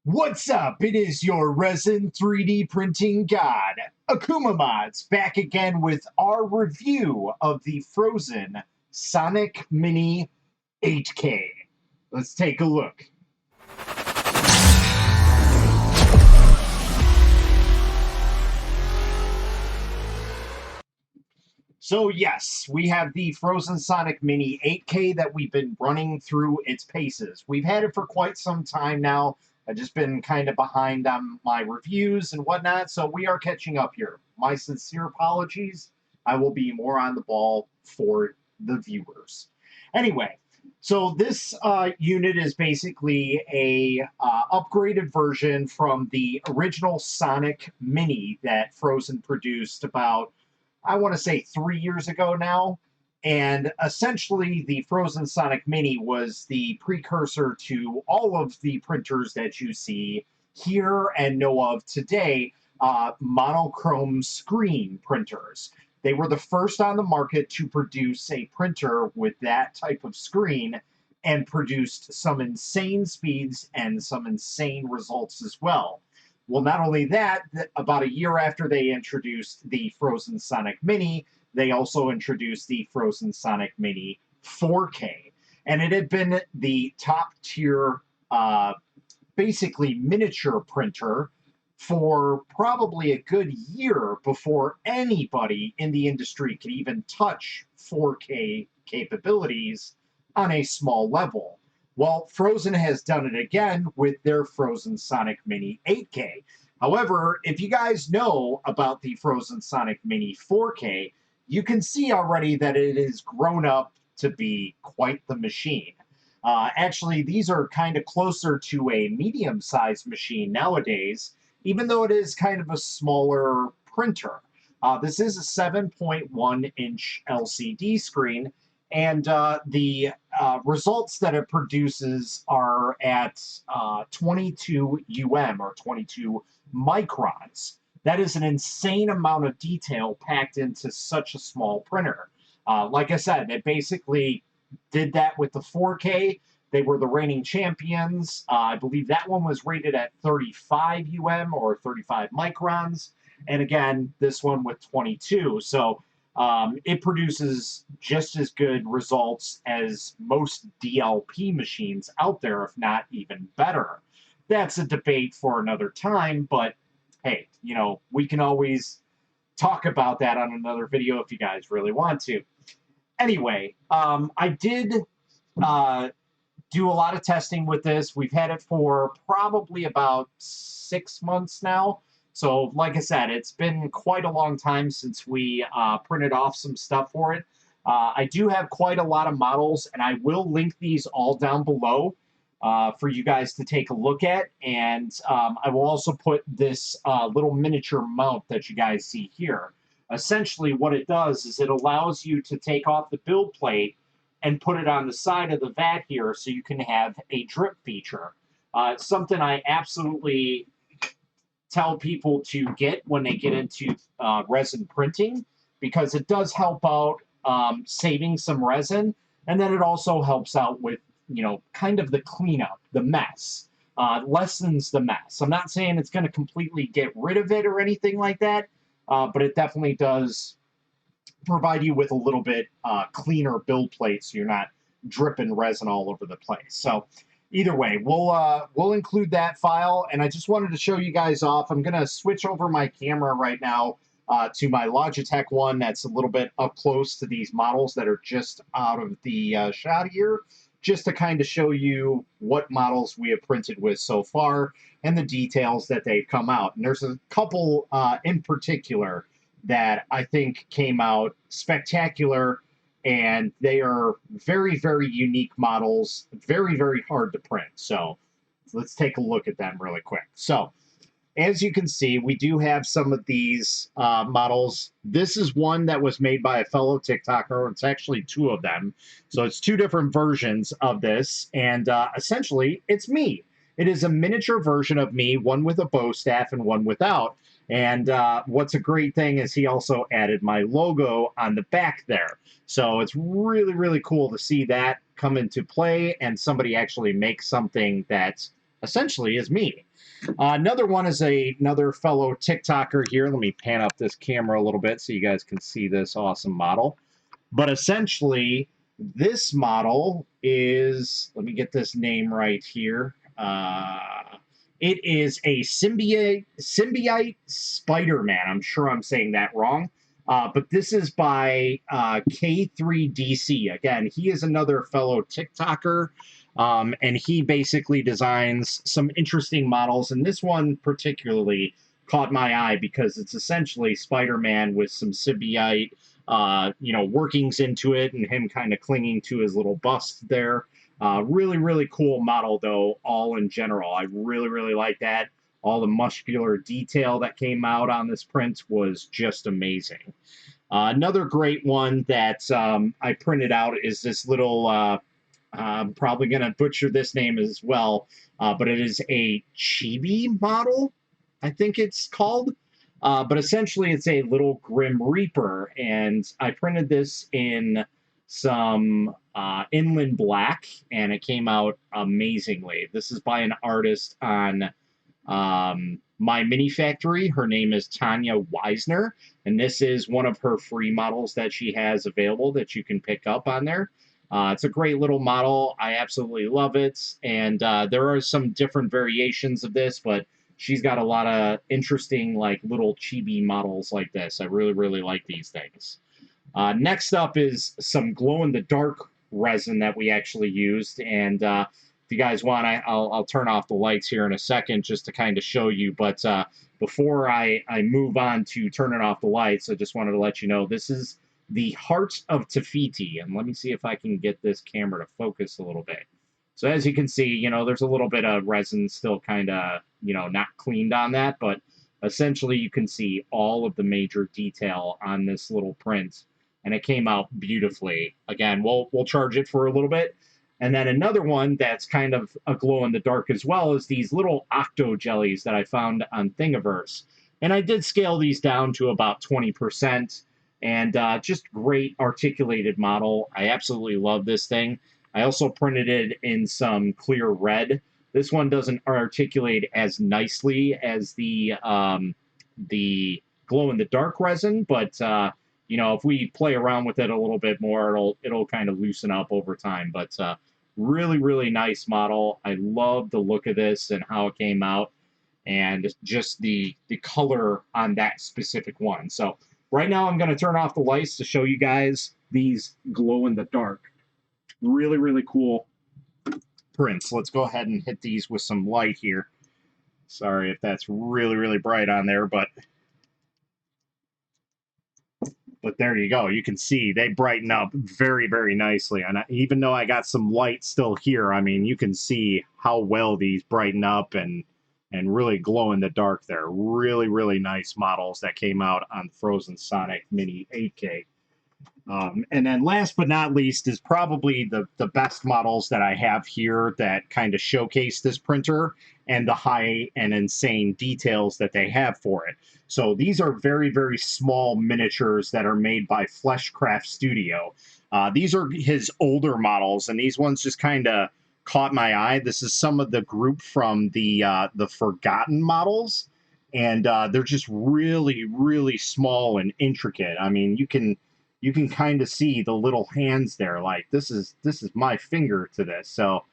What's up? It is your resin 3D printing god, Akuma Mods, back again with our review of the Frozen Sonic Mini 8K. Let's take a look. So yes, we have the Frozen Sonic Mini 8K that we've been running through its paces. We've had it for quite some time now. I've just been kind of behind on my reviews and whatnot, so we are catching up here. My sincere apologies. I will be more on the ball for the viewers. Anyway, so this unit is basically a upgraded version from the original Sonic Mini that Frozen produced about, I want to say, 3 years ago now. And essentially, the Frozen Sonic Mini was the precursor to all of the printers that you see here and know of today, monochrome screen printers. They were the first on the market to produce a printer with that type of screen and produced some insane speeds and some insane results as well. Well, not only that, about a year after they introduced the Frozen Sonic Mini, they also introduced the Frozen Sonic Mini 4K. And it had been the top tier, basically miniature printer for probably a good year before anybody in the industry could even touch 4K capabilities on a small level. Well, Frozen has done it again with their Frozen Sonic Mini 8K. However, if you guys know about the Frozen Sonic Mini 4K, you can see already that it has grown up to be quite the machine. Actually, these are kind of closer to a medium-sized machine nowadays, even though it is kind of a smaller printer. This is a 7.1-inch LCD screen, and the results that it produces are at 22 or 22 microns. That is an insane amount of detail packed into such a small printer. Like I said, it basically did that with the 4K. They were the reigning champions. I believe that one was rated at 35 or 35 microns. And again, this one with 22. So it produces just as good results as most DLP machines out there, if not even better. That's a debate for another time, but hey, we can always talk about that on another video if you guys really want to. Anyway, I did do a lot of testing with this. We've had it for probably about 6 months now. So, like I said, it's been quite a long time since we printed off some stuff for it. I do have quite a lot of models, and I will link these all down below for you guys to take a look at. And I will also put this little miniature mount that you guys see here. Essentially, what it does is it allows you to take off the build plate and put it on the side of the vat here so you can have a drip feature. It's something I absolutely tell people to get when they get into resin printing, because it does help out saving some resin, and then it also helps out with kind of the cleanup, the mess, lessens the mess. I'm not saying it's going to completely get rid of it or anything like that, but it definitely does provide you with a little bit cleaner build plate so you're not dripping resin all over the place. So either way, we'll include that file, and I just wanted to show you guys off. I'm going to switch over my camera right now to my Logitech one that's a little bit up close to these models that are just out of the shot here, just to kind of show you what models we have printed with so far and the details that they've come out. And there's a couple in particular that I think came out spectacular, and they are very, very unique models, very, very hard to print. So let's take a look at them really quick. So as you can see, we do have some of these models. This is one that was made by a fellow TikToker. It's actually two of them. So it's two different versions of this, and essentially it's me. It is a miniature version of me, one with a bow staff and one without. And what's a great thing is he also added my logo on the back there. So it's really, really cool to see that come into play and somebody actually make something that's essentially is me. Another one is another fellow TikToker here. Let me pan up this camera a little bit so you guys can see this awesome model. But essentially, this model is, let me get this name right here. It is a symbiote Spider-Man. I'm sure I'm saying that wrong. But this is by K3DC. Again, he is another fellow TikToker. And he basically designs some interesting models. And this one particularly caught my eye because it's essentially Spider-Man with some symbiote workings into it and him kind of clinging to his little bust there. Really, really cool model, though, all in general. I really, really like that. All the muscular detail that came out on this print was just amazing. Another great one that I printed out is this little, I'm probably going to butcher this name as well, but it is a chibi model, I think it's called. But essentially, it's a little Grim Reaper, and I printed this in some inland black, and it came out amazingly. This is by an artist on My Mini Factory. Her name is Tanya Weisner, and this is one of her free models that she has available that you can pick up on there. It's a great little model. I absolutely love it, and there are some different variations of this, but she's got a lot of interesting, like, little chibi models like this. I really, really like these things. Next up is some glow-in-the-dark resin that we actually used. And if you guys want, I'll turn off the lights here in a second just to kind of show you. But before I move on to turning off the lights, I just wanted to let you know this is the Heart of Tafiti. And let me see if I can get this camera to focus a little bit. So as you can see, there's a little bit of resin still kind of, not cleaned on that, but essentially you can see all of the major detail on this little print, and it came out beautifully. Again, we'll charge it for a little bit. And then another one that's kind of a glow in the dark as well is these little octo jellies that I found on Thingiverse. And I did scale these down to about 20%, and just great articulated model. I absolutely love this thing. I also printed it in some clear red. This one doesn't articulate as nicely as the glow-in-the-dark resin, but if we play around with it a little bit more, it'll kind of loosen up over time. But really, really nice model. I love the look of this and how it came out, and just the color on that specific one. So right now I'm going to turn off the lights to show you guys these glow-in-the-dark. Really, really cool prints. Let's go ahead and hit these with some light here. Sorry if that's really, really bright on there, but there you go. You can see they brighten up very, very nicely. And even though I got some light still here, I mean, you can see how well these brighten up and really glow in the dark there. Really, really nice models that came out on Phrozen Sonic Mini 8K. And then last but not least is probably the best models that I have here that kind of showcase this printer and the high and insane details that they have for it. So these are very, very small miniatures that are made by Fleshcraft Studio. These are his older models, and these ones just kind of caught my eye. This is some of the group from the Forgotten models, and they're just really, really small and intricate. I mean, you can kind of see the little hands there. Like, this is my finger to this. So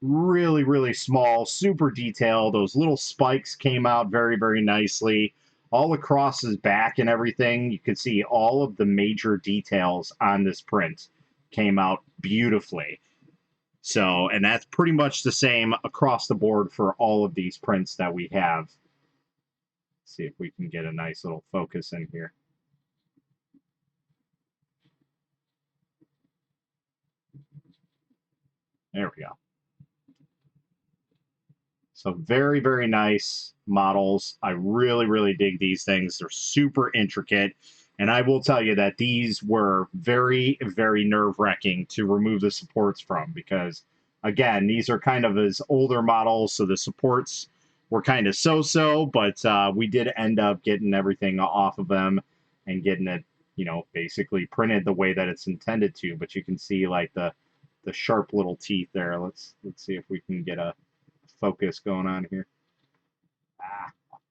really, really small, super detailed. Those little spikes came out very, very nicely. All across his back and everything, you could see all of the major details on this print came out beautifully. So, and that's pretty much the same across the board for all of these prints that we have. Let's see if we can get a nice little focus in here. There we go. So very, very nice models. I really, really dig these things. They're super intricate. And I will tell you that these were very, very nerve-wracking to remove the supports from because, again, these are kind of his older models, so the supports were kind of so-so, but we did end up getting everything off of them and getting it, basically printed the way that it's intended to. But you can see, like, the sharp little teeth there. Let's see if we can get a focus going on here.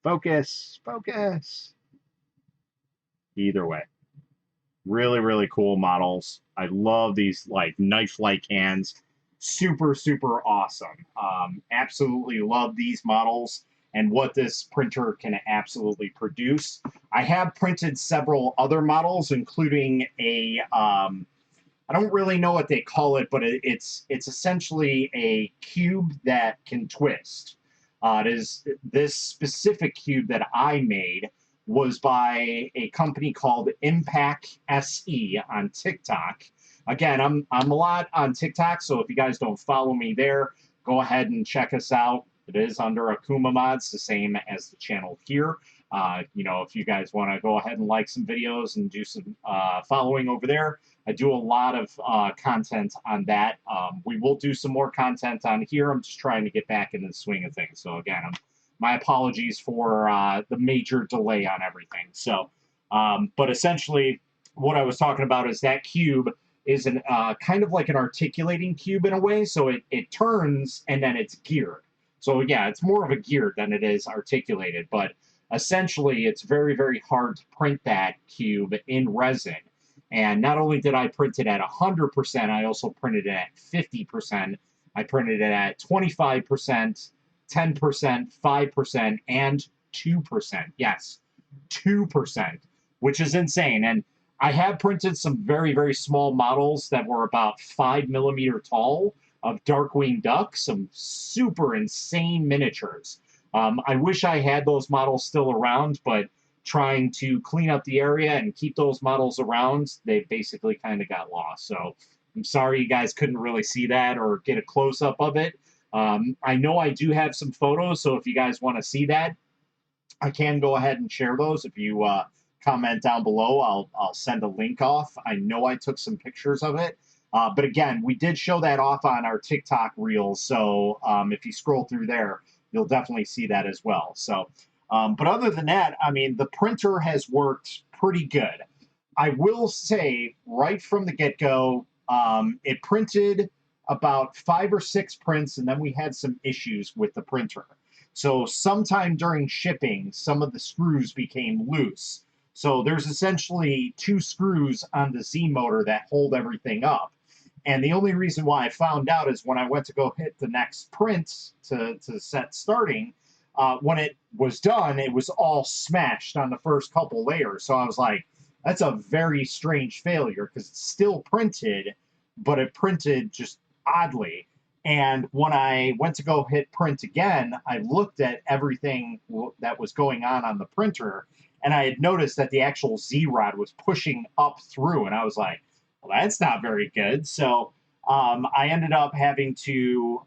Focus, focus. Either way, really, really cool models. I love these like knife-like hands. Super, super awesome. Absolutely love these models and what this printer can absolutely produce. I have printed several other models, including a I don't really know what they call it, but it's essentially a cube that can twist. It is this specific cube that I made was by a company called Impact SE on TikTok. Again, I'm a lot on TikTok, so if you guys don't follow me there, go ahead and check us out. It is under Akuma Mods, the same as the channel here. You know, if you guys want to go ahead and like some videos and do some following over there, I do a lot of content on that. We will do some more content on here. I'm just trying to get back into the swing of things. So again, my apologies for the major delay on everything. So, but essentially what I was talking about is that cube is an kind of like an articulating cube in a way. So it turns and then it's geared. So yeah, it's more of a geared than it is articulated, but essentially it's very, very hard to print that cube in resin. And not only did I print it at 100%, I also printed it at 50%. I printed it at 25%, 10%, 5%, and 2%. Yes, 2%, which is insane. And I have printed some very, very small models that were about 5 mm tall of Darkwing Duck, some super insane miniatures. I wish I had those models still around, but trying to clean up the area and keep those models around, they basically kind of got lost. So I'm sorry you guys couldn't really see that or get a close-up of it. I know I do have some photos, so if you guys want to see that, I can go ahead and share those. If you comment down below, I'll send a link off. I know I took some pictures of it. But again, we did show that off on our TikTok reels, so if you scroll through there, you'll definitely see that as well. So, but other than that, I mean, the printer has worked pretty good. I will say, right from the get-go, it printed about 5 or 6 prints, and then we had some issues with the printer. So sometime during shipping, some of the screws became loose. So there's essentially 2 screws on the Z motor that hold everything up. And the only reason why I found out is when I went to go hit the next print to set starting, when it was done, it was all smashed on the first couple layers. So I was like, that's a very strange failure because it's still printed, but it printed just oddly. And when I went to go hit print again, I looked at everything that was going on the printer, and I had noticed that the actual Z-rod was pushing up through, and I was like, well, that's not very good. So I ended up having to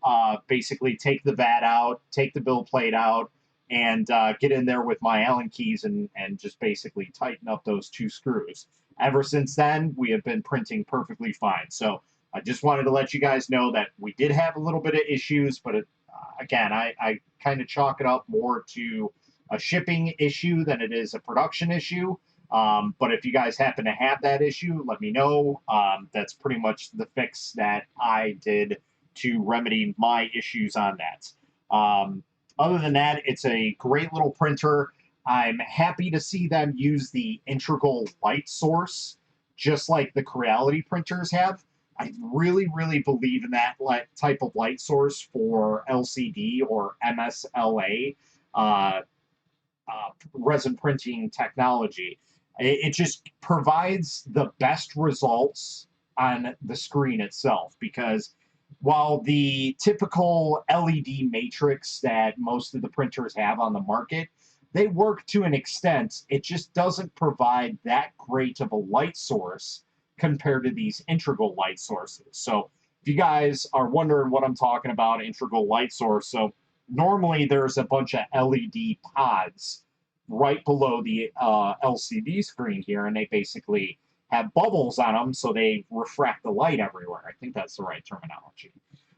basically take the VAT out, take the build plate out, and get in there with my Allen keys and just basically tighten up those 2 screws. Ever since then, we have been printing perfectly fine. So I just wanted to let you guys know that we did have a little bit of issues, but again, I kind of chalk it up more to a shipping issue than it is a production issue. But if you guys happen to have that issue, let me know. That's pretty much the fix that I did to remedy my issues on that. Other than that, it's a great little printer. I'm happy to see them use the integral light source, just like the Creality printers have. I really, really believe in that type of light source for LCD or MSLA resin printing technology. It just provides the best results on the screen itself, because while the typical LED matrix that most of the printers have on the market, they work to an extent. It just doesn't provide that great of a light source compared to these integral light sources. So if you guys are wondering what I'm talking about, integral light source, so normally there's a bunch of LED pods right below the LCD screen here, and they basically have bubbles on them so they refract the light everywhere. I think that's the right terminology.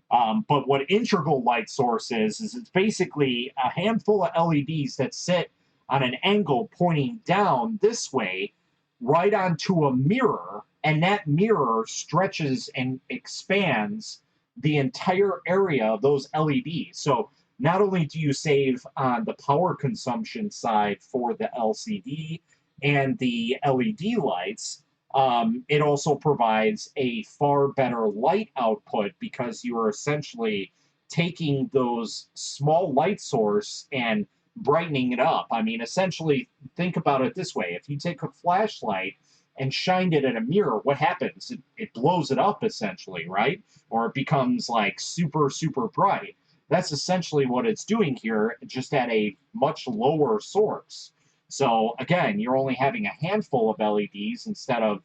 But what integral light source is it's basically a handful of LEDs that sit on an angle pointing down this way right onto a mirror, and that mirror stretches and expands the entire area of those LEDs. So not only do you save on the power consumption side for the LCD and the LED lights, it also provides a far better light output because you are essentially taking those small light source and brightening it up. I mean, essentially, think about it this way: if you take a flashlight and shined it at a mirror, what happens? It blows it up essentially, right? Or it becomes like super, super bright. That's essentially what it's doing here, just at a much lower source. So again, you're only having a handful of LEDs instead of,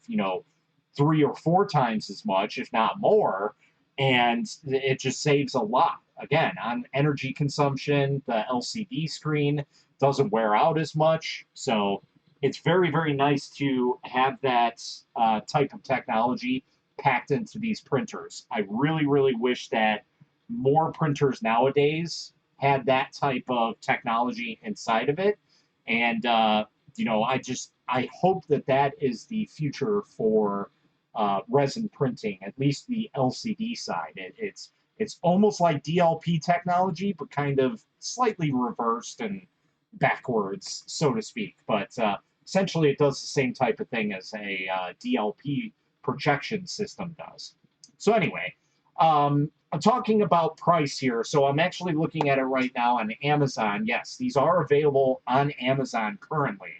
3 or 4 times as much, if not more, and it just saves a lot. Again, on energy consumption, the LCD screen doesn't wear out as much, so it's very, very nice to have that type of technology packed into these printers. I really, really wish that more printers nowadays had that type of technology inside of it. And, I hope that that is the future for resin printing, at least the LCD side. It's almost like DLP technology, but kind of slightly reversed and backwards, so to speak. But essentially, it does the same type of thing as a DLP projection system does. So anyway, I'm talking about price here. So I'm actually looking at it right now on Amazon. Yes, these are available on Amazon currently.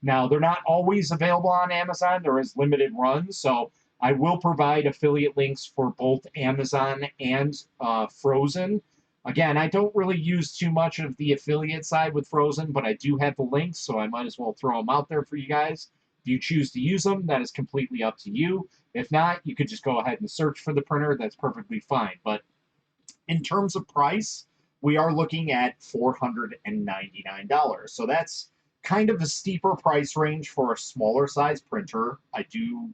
Now, they're not always available on Amazon. There is limited runs. So I will provide affiliate links for both Amazon and Phrozen. Again, I don't really use too much of the affiliate side with Phrozen, but I do have the links, so I might as well throw them out there for you guys. If you choose to use them, that is completely up to you. If not, you could just go ahead and search for the printer. That's perfectly fine. But in terms of price, we are looking at $499. So that's kind of a steeper price range for a smaller size printer. I do,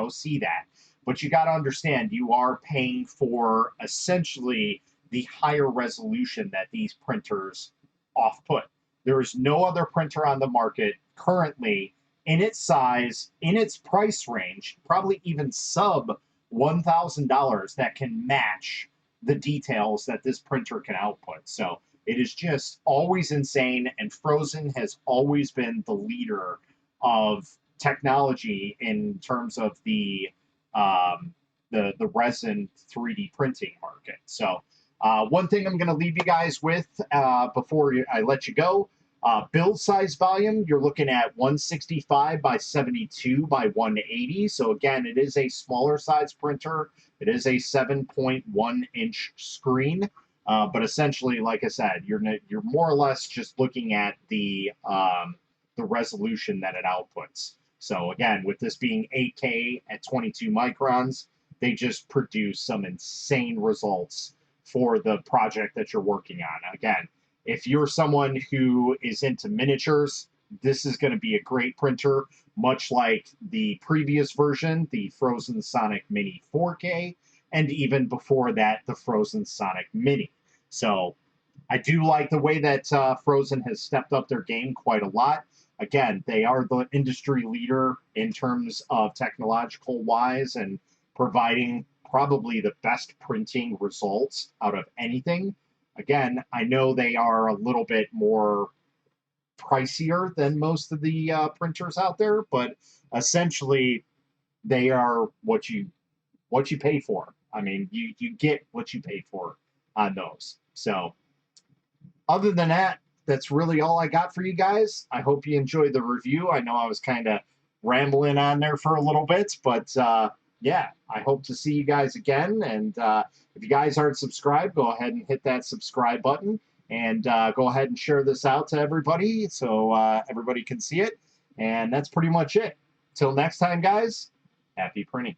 see that. But you got to understand, you are paying for essentially the higher resolution that these printers off put. There is no other printer on the market currently in its size, in its price range, probably even sub $1,000 that can match the details that this printer can output. So it is just always insane, and Phrozen has always been the leader of technology in terms of the resin 3D printing market. So one thing I'm going to leave you guys with before I let you go. Build size volume, you're looking at 165 by 72 by 180. So again, it is a smaller size printer. It is a 7.1-inch screen. But essentially, like I said, you're more or less just looking at the resolution that it outputs. So again, with this being 8K at 22 microns, they just produce some insane results for the project that you're working on. Again, if you're someone who is into miniatures, this is going to be a great printer, much like the previous version, the Phrozen Sonic Mini 4K, and even before that, the Phrozen Sonic Mini. So I do like the way that Phrozen has stepped up their game quite a lot. Again, they are the industry leader in terms of technological wise and providing probably the best printing results out of anything. Again, I know they are a little bit more pricier than most of the printers out there, but essentially they are what you pay for. I mean, you get what you pay for on those. So other than that, that's really all I got for you guys. I hope you enjoyed the review. I know I was kind of rambling on there for a little bit, but yeah, I hope to see you guys again. And if you guys aren't subscribed, go ahead and hit that subscribe button and go ahead and share this out to everybody so everybody can see it. And that's pretty much it. Till next time, guys, happy printing.